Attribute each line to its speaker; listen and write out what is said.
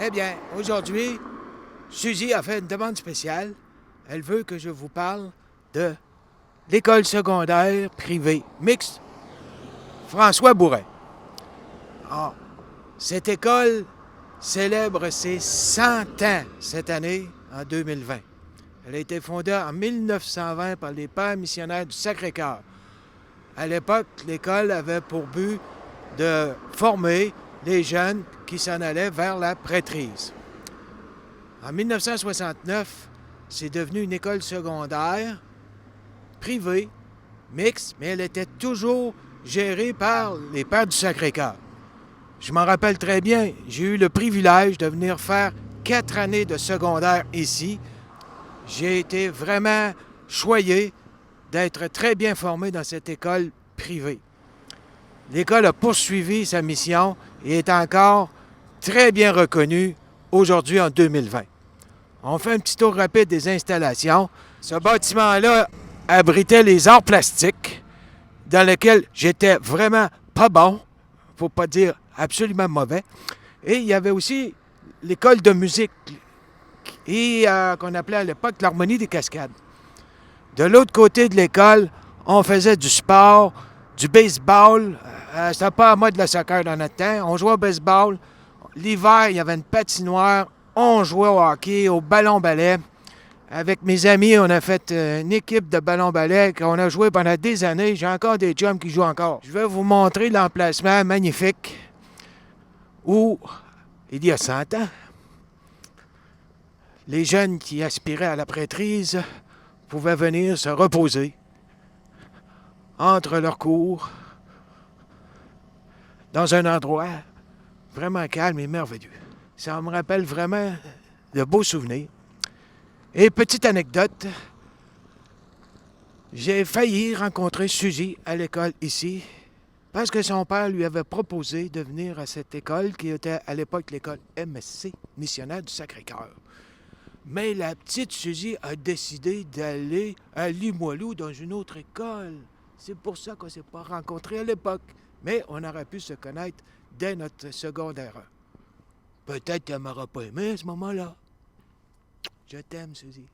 Speaker 1: Eh bien, aujourd'hui, Suzy a fait une demande spéciale. Elle veut que je vous parle de l'école secondaire privée mixte François Bourret. Ah, cette école célèbre ses 100 ans cette année, en 2020. Elle a été fondée en 1920 par les pères missionnaires du Sacré-Cœur. À l'époque, l'école avait pour but de former les jeunes qui s'en allaient vers la prêtrise. En 1969, c'est devenu une école secondaire privée, mixte, mais elle était toujours gérée par les Pères du Sacré-Cœur. Je m'en rappelle très bien, j'ai eu le privilège de venir faire 4 années de secondaire ici. J'ai été vraiment choyé d'être très bien formé dans cette école privée. L'école a poursuivi sa mission et est encore très bien reconnue aujourd'hui en 2020. On fait un petit tour rapide des installations. Ce bâtiment-là abritait les arts plastiques, dans lesquels j'étais vraiment pas bon, faut pas dire absolument mauvais. Et il y avait aussi l'école de musique, et qu'on appelait à l'époque l'harmonie des cascades. De l'autre côté de l'école, on faisait du sport, du baseball. C'était pas à moi de la soccer dans notre temps. On jouait au baseball. L'hiver, il y avait une patinoire. On jouait au hockey, au ballon-ballet. Avec mes amis, on a fait une équipe de ballon-ballet qu'on a joué pendant des années. J'ai encore des chums qui jouent encore. Je vais vous montrer l'emplacement magnifique où, il y a 100 ans, les jeunes qui aspiraient à la prêtrise pouvaient venir se reposer entre leurs cours dans un endroit vraiment calme et merveilleux. Ça me rappelle vraiment de beaux souvenirs. Et petite anecdote, j'ai failli rencontrer Suzy à l'école ici parce que son père lui avait proposé de venir à cette école qui était à l'époque l'école MSC, missionnaire du Sacré-Cœur. Mais la petite Suzy a décidé d'aller à Limoilou dans une autre école. C'est pour ça qu'on ne s'est pas rencontrés à l'époque. Mais on aurait pu se connaître dès notre secondaire 1. Peut-être qu'elle ne m'aura pas aimé à ce moment-là. Je t'aime, Suzy.